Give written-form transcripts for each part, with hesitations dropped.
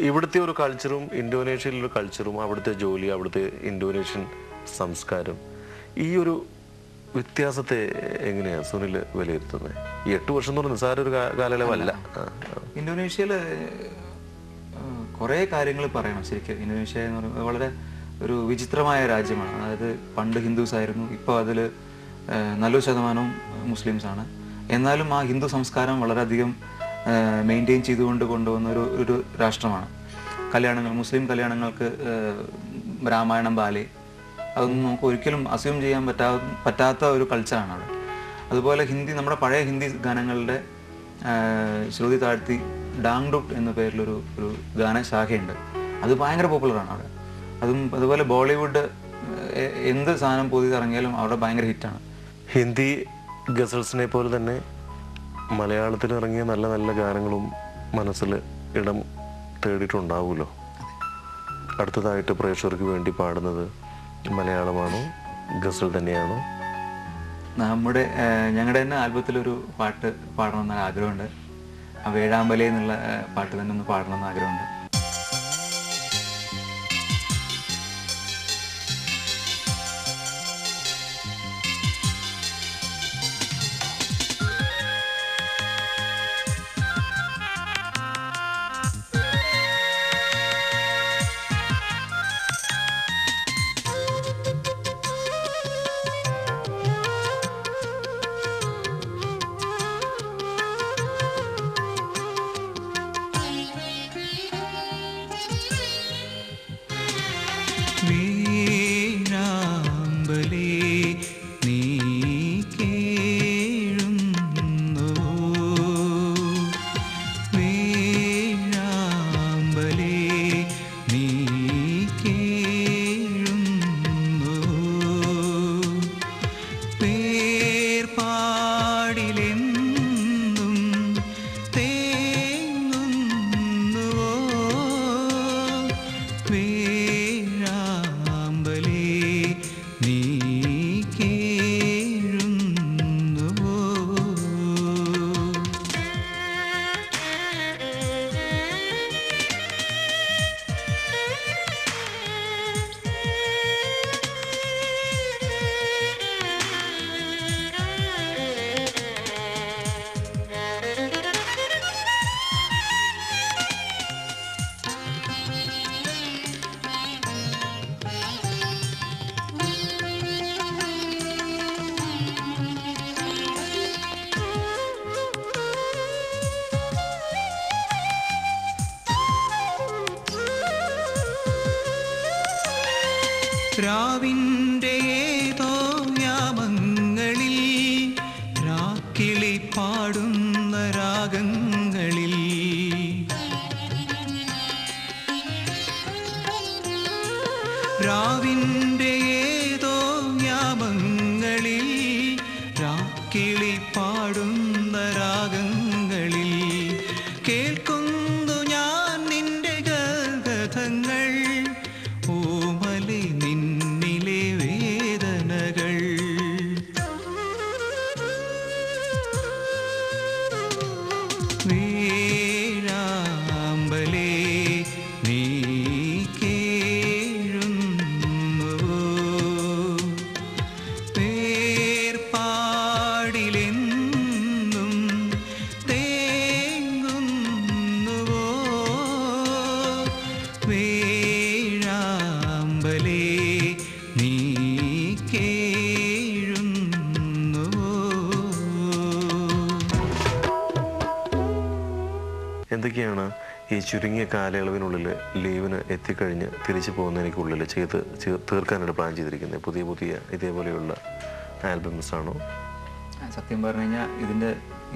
ഇവിടുത്തെ ഒരു കൾച്ചറും ഇന്തോനേഷ്യയിലൊരു കൾച്ചറും അവിടുത്തെ ജോലി, അവിടുത്തെ ഇന്തോനേഷ്യൻ സംസ്കാരം, ഈ ഒരു വ്യത്യാസത്തെ എങ്ങനെയാണ് സുനിൽ വിലയിരുത്തുന്നത്? ഈ 8 വർഷം എന്ന് പറഞ്ഞാൽ നിസ്സാര ഒരു കാലയളവല്ല. ഇന്തോനേഷ്യയിൽ കുറേ കാര്യങ്ങൾ പറയണം. ശരിക്കും ഇന്തോനേഷ്യ എന്ന് പറയുന്നത് വളരെ ഒരു വിചിത്രമായ രാജ്യമാണ്. അതായത് പണ്ട് ഹിന്ദുസ് ആയിരുന്നു, ഇപ്പോൾ അതിൽ നല്ലൊരു ശതമാനവും മുസ്ലിംസാണ്. എന്നാലും ആ ഹിന്ദു സംസ്കാരം വളരെയധികം മെയിൻറ്റെയിൻ ചെയ്തുകൊണ്ട് കൊണ്ടുവന്ന ഒരു രാഷ്ട്രമാണ്. കല്യാണങ്ങൾ, മുസ്ലിം കല്യാണങ്ങൾക്ക് രാമായണം, ബാലെ, അതൊന്നും നമുക്ക് ഒരിക്കലും അസ്യൂം ചെയ്യാൻ പറ്റാത്ത ഒരു കൾച്ചറാണ് അവിടെ. അതുപോലെ ഹിന്ദി, നമ്മുടെ പഴയ ഹിന്ദി ഗാനങ്ങളുടെ ശ്രുതി താഴ്ത്തി ഡാങ്ഡുക് എന്ന പേരിലൊരു ഗാനശാഖയുണ്ട്. അത് ഭയങ്കര പോപ്പുലറാണ് അവിടെ. അതുപോലെ ബോളിവുഡ് എന്ത് സാധനം പുതിയത് ഇറങ്ങിയാലും അവിടെ ഭയങ്കര ഹിറ്റാണ്. ഹിന്ദി ഗസൽസിനെ പോലെ തന്നെ മലയാളത്തിൽ ഇറങ്ങിയ നല്ല നല്ല ഗാനങ്ങളും മനസ്സിൽ ഇടം തേടിയിട്ടുണ്ടാവുമല്ലോ. അടുത്തതായിട്ട് പ്രേക്ഷകർക്ക് വേണ്ടി പാടുന്നത് മലയാളമാണോ ഗസൽ തന്നെയാണോ? ഞങ്ങളുടെ തന്നെ ആൽബത്തിലൊരു പാട്ട് പാടണമെന്ന് ആഗ്രഹമുണ്ട്. ആ വേഴാമ്പലേ എന്നുള്ള പാട്ട് തന്നെ ഒന്ന് പാടണമെന്ന് ആഗ്രഹമുണ്ട്. രാവിൻ്റെ ഏതോ യാമങ്ങളിൽ രാക്കിളി പാടുന്ന രാഗങ്ങളിൽ രാവിൻ്റെ ഏതോ യാമങ്ങളിൽ രാക്കിളി പാടുന്ന രാഗങ്ങളിൽ കേൾക്കുന്നു ഞാൻ നിന്റെ ഗദ്ഗതങ്ങൾ നിന്നിലെ വേദനകൾ വേഴാമ്പലേ നീ കേഴുന്നുവോ വേർപാടിലെന്നും തേങ്ങുന്നുവോ വേഴാമ്പലേ നീ കേഴുന്നുവോ. എന്തൊക്കെയാണ് ഈ ചുരുങ്ങിയ കാലയളവിനുള്ളിൽ ലീവിന് എത്തിക്കഴിഞ്ഞ് തിരിച്ചു പോകുന്നതിനുള്ളിൽ തീർക്കാനായിട്ട് പ്ലാൻ ചെയ്തിരിക്കുന്നത്? പുതിയ പുതിയ ഇതേപോലെയുള്ള ആൽബംസ് ആണോ? സത്യം പറഞ്ഞു കഴിഞ്ഞാൽ ഇതിൻ്റെ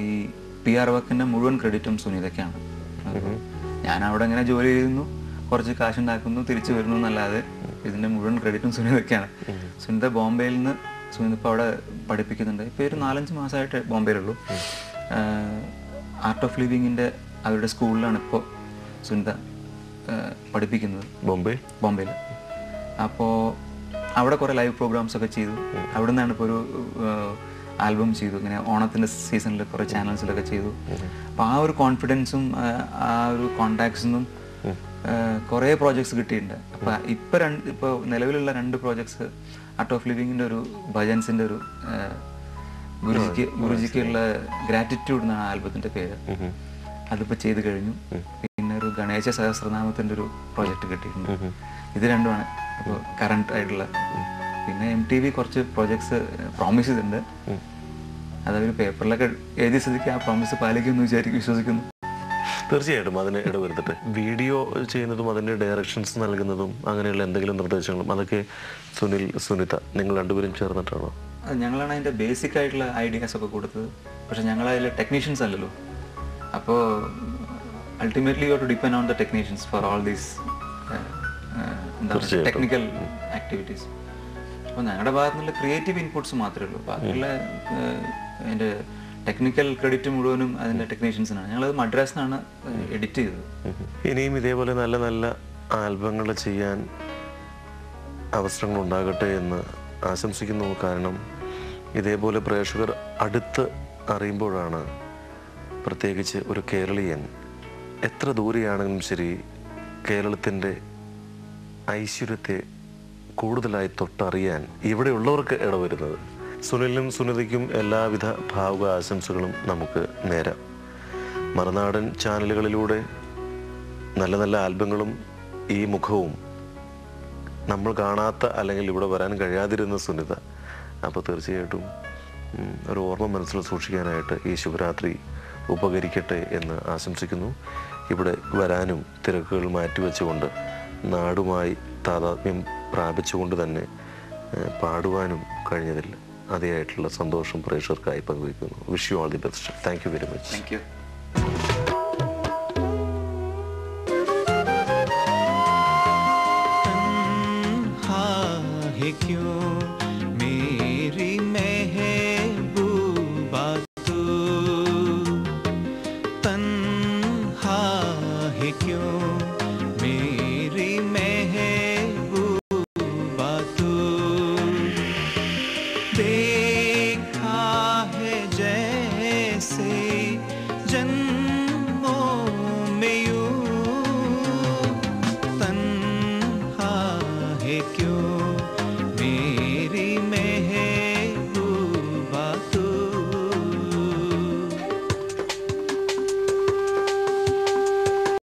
ഈ PR വർക്കിൻ്റെ മുഴുവൻ ക്രെഡിറ്റും സുനിതയ്ക്കാണ്. ഞാൻ അവിടെ ഇങ്ങനെ ജോലി ചെയ്യുന്നു, കുറച്ച് കാശുണ്ടാക്കുന്നു, തിരിച്ചു വരുന്നു എന്നല്ലാതെ ഇതിൻ്റെ മുഴുവൻ ക്രെഡിറ്റും സുനിതയ്ക്കാണ്. സുനിത ബോംബെയിൽ നിന്ന്, സുനിത ഇപ്പോൾ അവിടെ പഠിപ്പിക്കുന്നുണ്ട്. ഇപ്പോൾ ഒരു 4-5 മാസമായിട്ട് ബോംബെയിലുള്ളൂ. ആർട്ട് ഓഫ് ലിവിങ്ങിൻ്റെ അവരുടെ സ്കൂളിലാണ് ഇപ്പോൾ സുനിത പഠിപ്പിക്കുന്നത്, ബോംബെയിൽ. അപ്പോൾ അവിടെ കുറേ ലൈവ് പ്രോഗ്രാംസ് ഒക്കെ ചെയ്തു. അവിടെ നിന്നാണ് ഇപ്പോൾ ഒരു ആൽബം ചെയ്തു. ഇങ്ങനെ ഓണത്തിൻ്റെ സീസണിൽ കുറേ ചാനൽസിലൊക്കെ ചെയ്തു. അപ്പോൾ ആ ഒരു കോൺഫിഡൻസും ആ ഒരു കോണ്ടാക്ട്സിനും കുറേ പ്രോജക്ട്സ് കിട്ടിയിട്ടുണ്ട്. അപ്പോൾ ഇപ്പോൾ നിലവിലുള്ള 2 പ്രോജക്ട്സ് ആർട്ട് ഓഫ് ലിവിങ്ങിൻ്റെ ഒരു ഭജൻസിൻ്റെ ഒരു ഗുരുജിക്കുള്ള ഗ്രാറ്റിറ്റ്യൂഡ് എന്നാണ് ആൽബത്തിൻ്റെ പേര്. അതിപ്പോൾ ചെയ്ത് കഴിഞ്ഞു. പിന്നെ ഒരു ഗണേശ സഹസ്രനാമത്തിൻ്റെ ഒരു പ്രോജക്റ്റ് കിട്ടിയിട്ടുണ്ട്. ഇത് രണ്ടുമാണ് ഇപ്പോൾ കറണ്ട് ആയിട്ടുള്ള. പിന്നെ MTV കുറച്ച് പ്രോജക്ട്സ് പ്രോമിസ് ചെയ്തിട്ടുണ്ട്. അതവർ പേപ്പറിലൊക്കെ എഴുതിയ സ്ഥിതിക്ക് ആ പ്രോമിസ് പാലിക്കുമെന്ന് വിശ്വസിക്കുന്നു. തീർച്ചയായിട്ടും അതിന് ഇടവരുത്തിട്ട് വീഡിയോ ചെയ്യുന്നതും അതിൻ്റെ ഡയറക്ഷൻസ് നൽകുന്നതും അങ്ങനെയുള്ള എന്തെങ്കിലും നിർദ്ദേശങ്ങളും അതൊക്കെ സുനിൽ, സുനിത നിങ്ങൾ രണ്ടുപേരും ചേർന്നിട്ടാണോ? ഞങ്ങളാണ് അതിൻ്റെ ബേസിക് ആയിട്ടുള്ള ഐഡിയാസ് ഒക്കെ കൊടുത്തത്. പക്ഷെ ഞങ്ങളതിൽ ടെക്നീഷ്യൻസ് അല്ലല്ലോ. അപ്പോൾ ultimately you to depend on the technicians for all these technical activities. അപ്പോൾ ഞങ്ങളുടെ ഭാഗത്തു നിന്നുള്ള ക്രിയേറ്റീവ് ഇൻപുട്സ് മാത്രമേ ഉള്ളൂ. ബാക്കിയുള്ള അതിൻ്റെ ടെക്നിക്കൽ ക്രെഡിറ്റ് മുഴുവനും അതിൻ്റെ ടെക്നീഷ്യൻസിനാണ്. ഞങ്ങളത് മദ്രാസിനാണ് എഡിറ്റ് ചെയ്തത്. ഇനിയും ഇതേപോലെ നല്ല നല്ല ആൽബങ്ങൾ ചെയ്യാൻ അവസരങ്ങൾ ഉണ്ടാകട്ടെ എന്ന് ആശംസിക്കുന്നു. കാരണം ഇതേപോലെ പ്രേക്ഷകർ അടുത്ത് അറിയുമ്പോഴാണ് പ്രത്യേകിച്ച് ഒരു കേരളീയൻ എത്ര ദൂരെയാണെങ്കിലും ശരി കേരളത്തിൻ്റെ ഐശ്വര്യത്തെ കൂടുതലായി തൊട്ടറിയാൻ ഇവിടെയുള്ളവർക്ക് ഇടവരുന്നത്. സുനിലിനും സുനിതയ്ക്കും എല്ലാവിധ ഭാവുക ആശംസകളും നമുക്ക് നേരാം. മറുനാടൻ ചാനലുകളിലൂടെ നല്ല നല്ല ആൽബങ്ങളും ഈ മുഖവും നമ്മൾ കാണാത്ത അല്ലെങ്കിൽ ഇവിടെ വരാൻ കഴിയാതിരുന്ന സുനിത. അപ്പോൾ തീർച്ചയായിട്ടും ഒരു ഓർമ്മ മനസ്സിൽ സൂക്ഷിക്കാനായിട്ട് ഈ ശിവരാത്രി ഉപകരിക്കട്ടെ എന്ന് ആശംസിക്കുന്നു. ഇവിടെ വരാനും തിരക്കുകൾ മാറ്റിവെച്ചുകൊണ്ട് നാടുമായി താതാത്മ്യം പ്രാപിച്ചുകൊണ്ട് തന്നെ പാടുവാനും കഴിഞ്ഞതിൽ അതിയായിട്ടുള്ള സന്തോഷം പ്രേക്ഷകർക്കായി പങ്കുവയ്ക്കുന്നു. Wish you all the best. Thank you very much. Thank you.